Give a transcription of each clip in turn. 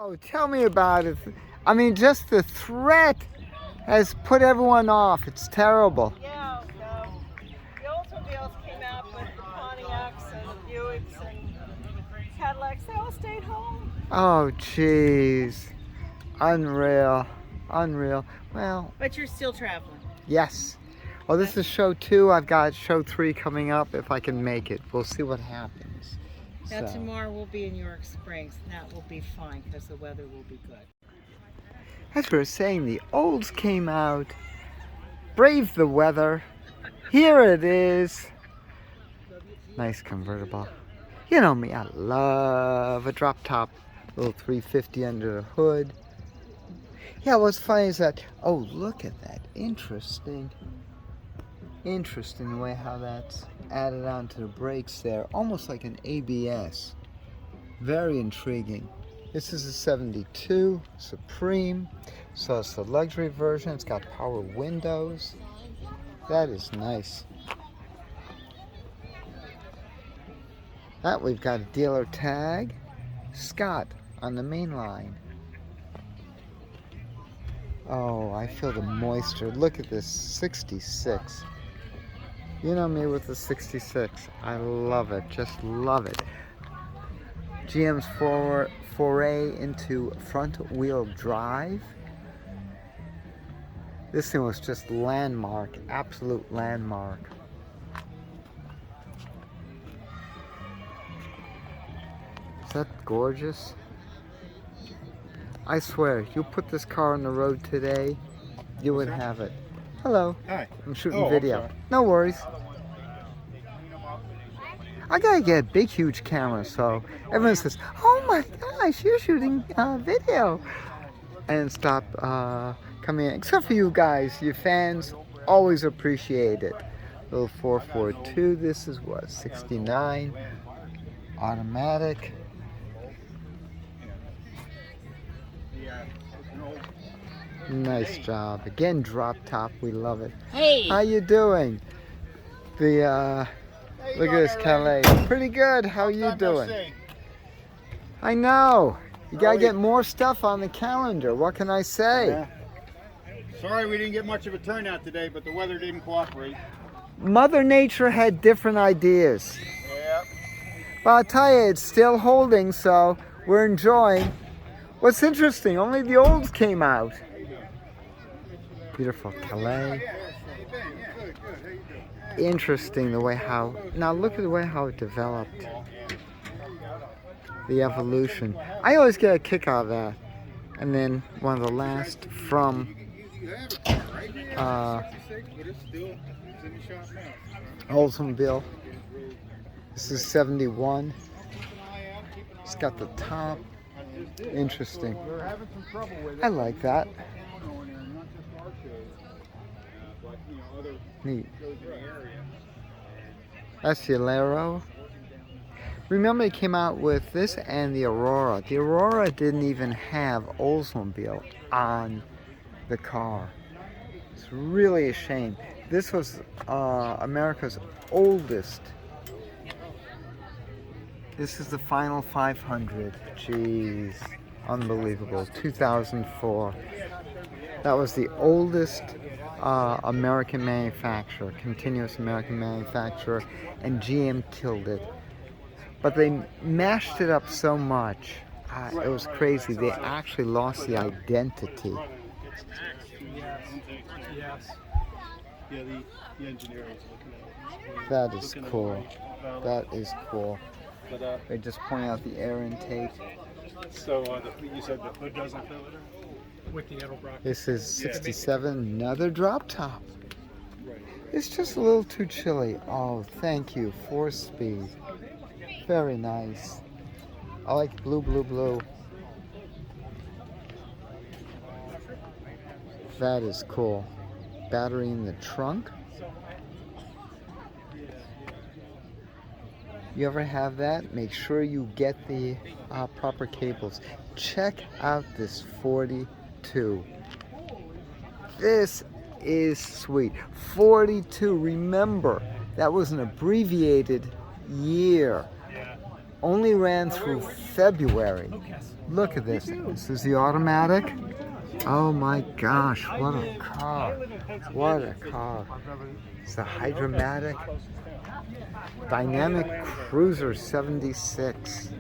Oh, tell me about it. I mean, just the threat has put everyone off. It's terrible. Yeah, the Oldsmobiles came out with the Pontiacs and the Buicks and Cadillacs. They all stayed home. Oh, jeez. Unreal. Unreal. Well, But you're still traveling. yes. Well, this is show 2. I've got show 3 coming up if I can make it. We'll see what happens. Now tomorrow we'll be in York Springs, and that will be fine because the weather will be good. As we were saying, the Olds came out, braved the weather. Here it is. Nice convertible. You know me, I love a drop top. Little 350 under the hood. Yeah, what's funny is that, oh, look at that. Interesting the way how that's added onto the brakes there. Almost like an ABS. Very intriguing. This is a 72 Supreme. So it's the luxury version. It's got power windows. That is nice. That we've got a dealer tag. Scott on the main line. Oh, I feel the moisture. Look at this 66. You know me with the 66. I love it. Just love it. GM's foray into front wheel drive. This thing was just landmark. Absolute landmark. Is that gorgeous? I swear, you put this car on the road today, you would have it. Hello. Hi. I'm shooting video. No worries. I gotta get a big, huge camera, so everyone says, "Oh my gosh, you're shooting video," and stop coming in. Except for you guys, your fans, always appreciate it. Little 442. This is what, 69, automatic. Nice job. Again, drop top. We love it. Hey! How you doing? The look at this Calais. Pretty good. How you doing? I know. You gotta get more stuff on the calendar. What can I say? Yeah. Sorry we didn't get much of a turnout today, but the weather didn't cooperate. Mother Nature had different ideas. Yep. But I'll tell you, it's still holding, so we're enjoying. What's interesting, only the Olds came out. Beautiful Calais. Interesting the way how, now look at the way how it developed. The evolution. I always get a kick out of that. And then one of the last from Oldsmobile. This is 71. It's got the top. Interesting. I like that. Neat. That's the Alero. Remember, it came out with this and the Aurora. The Aurora didn't even have Oldsmobile on the car. It's really a shame. This was America's oldest. This is the final 500. Jeez, unbelievable. 2004. That was the oldest American manufacturer, continuous American manufacturer, and GM killed it. But they mashed it up so much, it was crazy. They actually lost the identity. Yes. Yeah, the engineer is looking at it. That is cool. That is cool. They just point out the air intake. So you said the hood doesn't fill it? With the Edelbrock. This is 67, another drop top. It's just a little too chilly. Oh, thank you. 4-speed. Very nice. I like blue, blue, blue. That is cool. Battery in the trunk. You ever have that? Make sure you get the proper cables. Check out this 42. This is sweet. 42. Remember, that was an abbreviated year. only ran through February. Look at this. This is the automatic. Oh my gosh, what a car. What a car. It's the Hydromatic Dynamic Cruiser 76.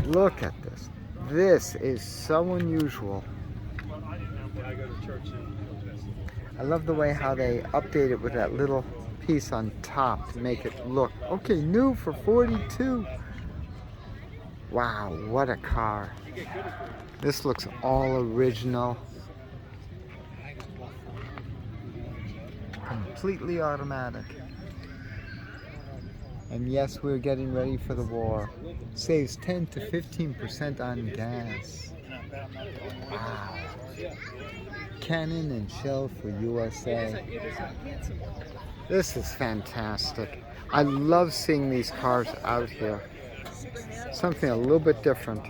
Look at this. This is so unusual. I love the way how they update it with that little piece on top to make it look, okay, new for 42. Wow, what a car. This looks all original. Completely automatic. And yes, we're getting ready for the war. Saves 10 to 15% on gas. Wow. Cannon and shell for USA. This is fantastic. I love seeing these cars out here. Something a little bit different.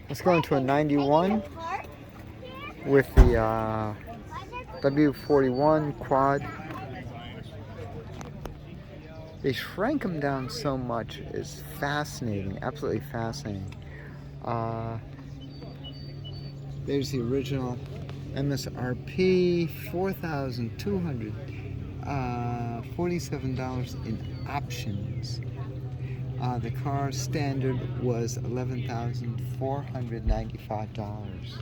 Let's go into a 91 with the W41 quad. They shrank them down so much. It's fascinating, absolutely fascinating. There's the original MSRP, $4,247 in options. The car standard was $11,495.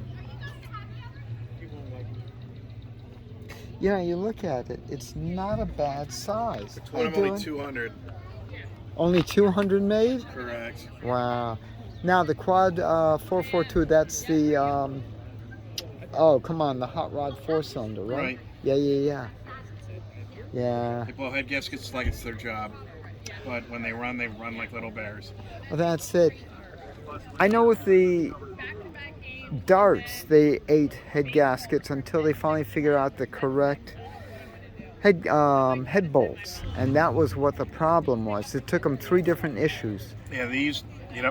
You know, you look at it, it's not a bad size. I'm only 200. Only 200 made? Correct. Wow. Now the quad 442, that's the, oh, come on, the hot rod 4-cylinder, right? Right. Yeah. Yeah. They blow head gaskets like it's their job. But when they run like little bears. Well, that's it. I know with the darts, they ate head gaskets until they finally figured out the correct head bolts, and that was what the problem was. It took them 3 different issues. Yeah, these, you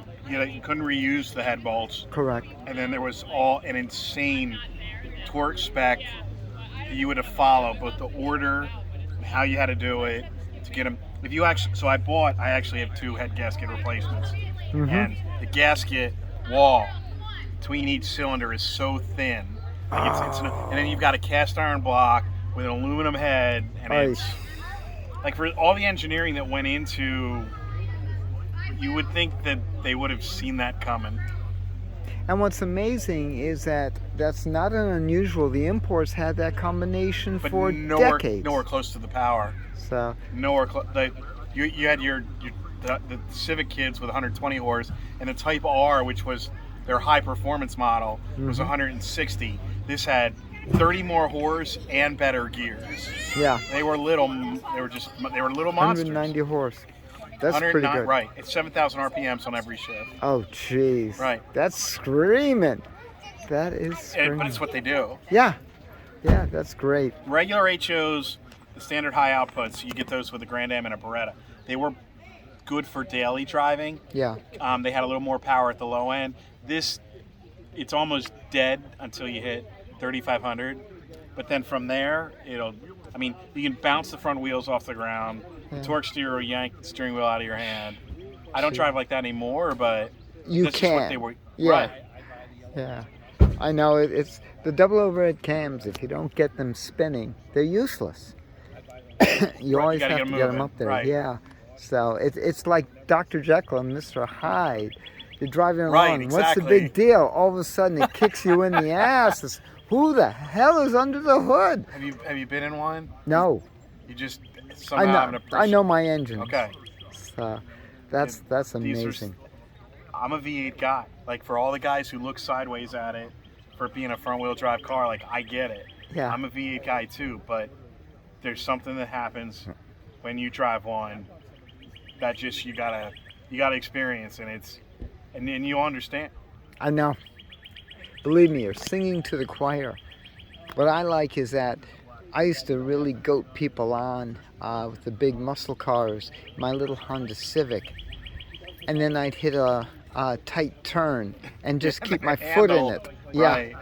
couldn't reuse the head bolts. Correct. And then there was all an insane torque spec that you would have followed, both the order, and how you had to do it to get them. If you actually, so I actually have 2 head gasket replacements, and the gasket wall between each cylinder is so thin. Like and then you've got a cast iron block with an aluminum head, and it's like, for all the engineering that went into, you would think that they would have seen that coming. And what's amazing is that that's not an unusual. The imports had that combination But for nowhere, decades. nowhere close to the power. So Nowhere close. You had the Civic kids with 120 horse, and the Type R, which was their high performance model, was 160. This had 30 more horse and better gears. yeah, They were little. They were little monsters. 190 horse. That's pretty good. Right. It's 7,000 RPMs on every shift. Oh, jeez. Right. That's screaming. That is screaming. But it's what they do. Yeah, that's great. Regular HOs, the standard high outputs, you get those with a Grand Am and a Beretta. They were good for daily driving. Yeah. They had a little more power at the low end. This, it's almost dead until you hit 3,500. But then from there, you can bounce the front wheels off the ground. The torque steer will yank the steering wheel out of your hand. I don't drive like that anymore, but You This is what they can. were. Yeah. Right. Yeah. I know it's the double overhead cams. If you don't get them spinning, they're useless. You always gotta have get to 'em get them moving. up there. Right. Yeah. So it's like Dr. Jekyll and Mr. Hyde. You're driving along. Right, What's the exactly. big deal? All of a sudden it kicks you in the ass. It's, who the hell is under the hood? Have you been in one? No. You just I somehow have an know. appreciation. I know my engine. Okay. So that's These are- amazing. I'm a V8 guy. Like, for all the guys who look sideways at it for it being a front-wheel drive car, like, I get it. Yeah. I'm a V8 guy too, but there's something that happens when you drive one that just you gotta experience, and you understand. I know. Believe me, you're singing to the choir. What I like is that I used to really goat people on with the big muscle cars, my little Honda Civic, and then I'd hit a tight turn and just keep my foot in it. Yeah, Right.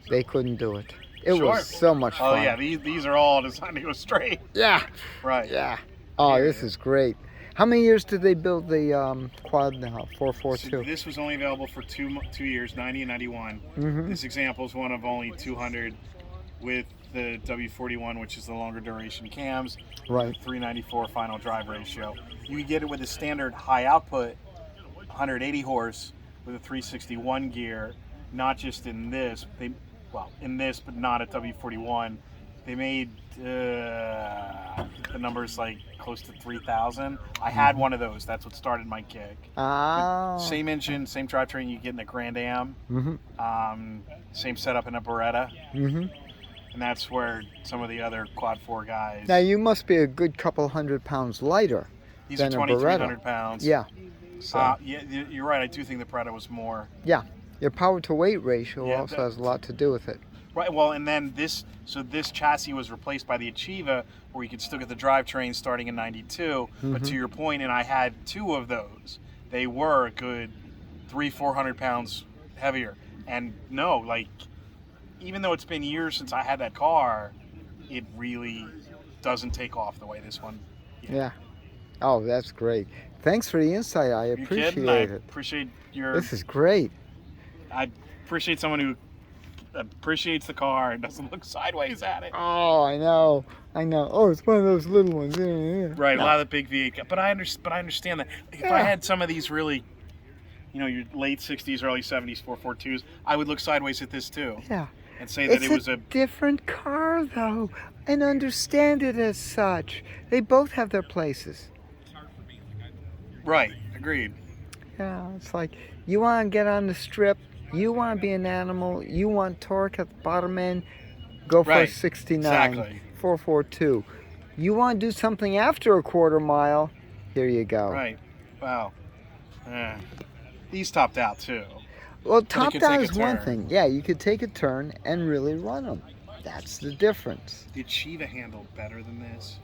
they couldn't do it. It Sure. was so much Oh fun. yeah, these are all designed to go straight. Yeah, Right. yeah. Oh, this is great. How many years did they build the quad now? So 442. this was only available for 2 years, 90 and 91. Mm-hmm. This example is one of only 200 with the W41, which is the longer duration cams, Right. 394 final drive ratio. You can get it with a standard high output, 180 horse with a 361 gear, not just in this. In this, but not at W41. They made the numbers like close to 3,000. I had one of those. That's what started my kick. Ah. Same engine, same drivetrain you get in a Grand Am. Mm-hmm. Same setup in a Beretta. Mm-hmm. And that's where some of the other Quad 4 guys. Now you must be a good couple 100 pounds lighter. These are than a 2,300 pounds. Yeah. So. Yeah, you're right. I do think the Beretta was more. Yeah. Your power to weight ratio Yeah, also has a lot to do with it. Right. Well, and then this chassis was replaced by the Achieva, where you could still get the drivetrain starting in '92. But to your point, and I had two of those. They were a good 300-400 pounds heavier. And no, like, even though it's been years since I had that car, it really doesn't take off the way this one. Yeah. Oh, that's great. Thanks for the insight. I appreciate it. Appreciate your. This is great. I appreciate someone who appreciates the car and doesn't look sideways at it. Oh, I know. Oh, it's one of those little ones. Yeah. Right, No. a lot of the big V8. But I understand that. If I had some of these really, your late '60s, early '70s 442s, I would look sideways at this too. Yeah. And say that It's it was a different car, though, and understand it as such. They both have their places. Right. Agreed. Yeah, it's like you want to get on the strip, you want to be an animal, you want torque at the bottom end, go for a Right. 69, Exactly. 442. You want to do something after a quarter mile, here you go. Right. Wow. These topped out too. Well, you top could down take a is one turn. thing. Yeah, you could take a turn and really run them. That's the difference. The Achieva handled better than this.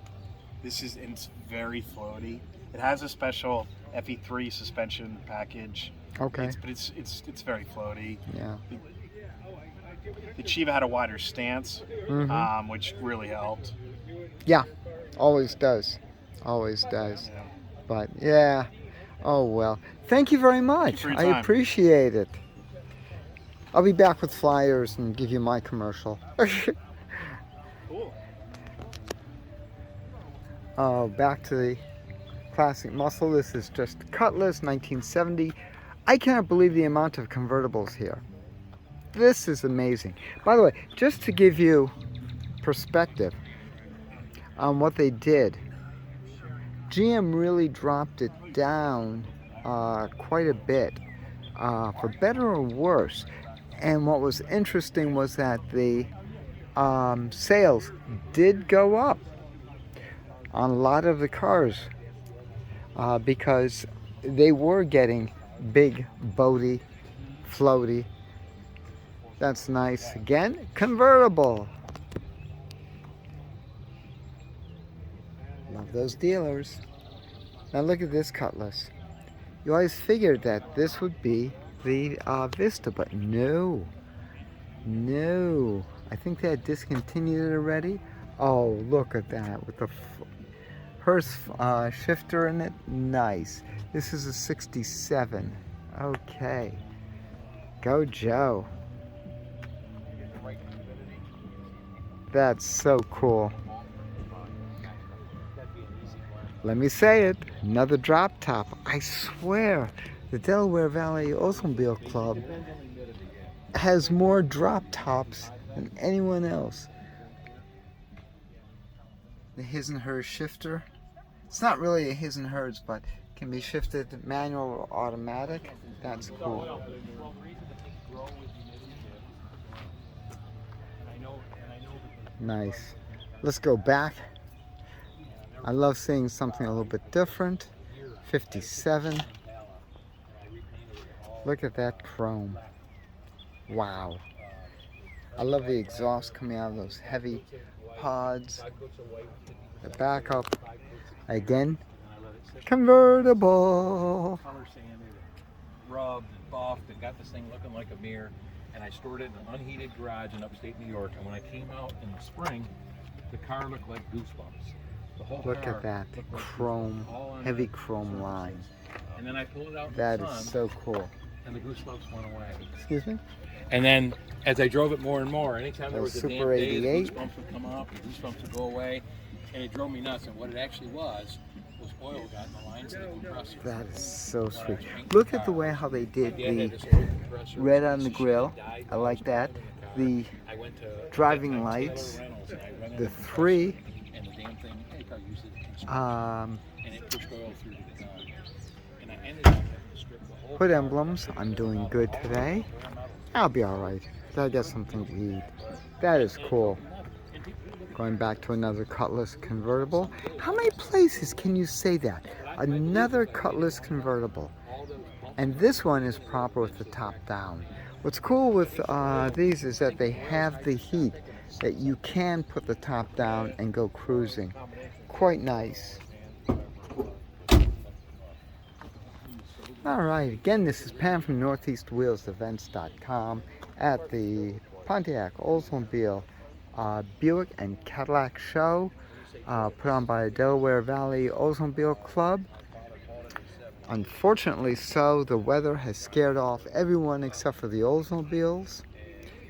It's very floaty. It has a special FE3 suspension package. Okay. But it's very floaty. Yeah. The Achieva had a wider stance, Mhm. which really helped. Yeah, always does. Always does. Yeah. But yeah. Oh well. Thank you very much. for your I time. appreciate it. I'll be back with flyers and give you my commercial. Cool. Oh, back to the classic muscle. This is just Cutlass 1970. I cannot believe the amount of convertibles here. This is amazing. By the way, just to give you perspective on what they did, GM really dropped it down quite a bit, for better or worse. And what was interesting was that the sales did go up on a lot of the cars because they were getting big, boaty, floaty. That's nice. Again, convertible. Love those dealers. Now look at this Cutlass. You always figured that this would be the Vista, but no. I think they had discontinued it already. Oh, look at that with the Hearst shifter in it. Nice. This is a 67. Okay. Go Joe. That's so cool. Let me say it, another drop top. I swear, the Delaware Valley Oldsmobile Club has more drop tops than anyone else. The his and hers shifter. It's not really a his and hers, but can be shifted manual or automatic. That's cool. Nice. Let's go back. I love seeing something a little bit different. 57. Look at that chrome. Wow. I love the exhaust coming out of those heavy pods. The backup. Again, convertible. Color sanded, rubbed, buffed, and got this thing looking like a mirror. And I stored it in an unheated garage in upstate New York. And when I came out in the spring, the car looked like Goosebumps. The whole Look car at that looked like chrome, all on heavy the chrome sun. line. And then I pulled it out in That the is sun, so cool. and the goosebumps went away. Excuse me? And then as I drove it more and more, anytime there Those was a damp Super day, the 88. goosebumps would come up, the goosebumps would go away, and it drove me nuts. And what it actually was oil got in the lines of the compressor. That is so sweet. Look at the way how they did My dad the had this oil compressor. red on the She grill. died I while like was that. driving The I went to driving Taylor lights, Reynolds, and I rented the a compressor, 3 and the damn thing, hey, car used it in construction, and it pushed oil through to the gun. And I ended up having to strip the whole hood car emblems. I'm doing good today. I'll be alright. I get something to eat. That is cool. Going back to another Cutlass convertible. How many places can you say that? Another Cutlass convertible. And this one is proper with the top down. What's cool with these is that they have the heat that you can put the top down and go cruising. Quite nice. Alright, again, this is Pam from NortheastWheelsEvents.com at the Pontiac Oldsmobile Buick and Cadillac show put on by the Delaware Valley Oldsmobile Club. Unfortunately so, the weather has scared off everyone except for the Oldsmobiles.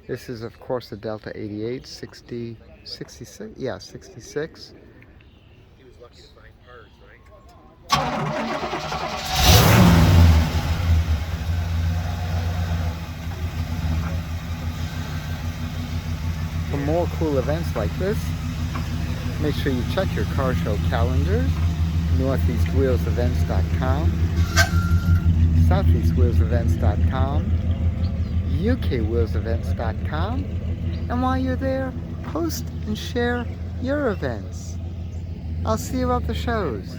This is of course the Delta 88, 66, yeah, 66. He was lucky to find parts, right? For more cool events like this, make sure you check your car show calendars, NortheastWheelsEvents.com, SoutheastWheelsEvents.com, UKWheelsEvents.com, and while you're there, post and share your events. I'll see you at the shows.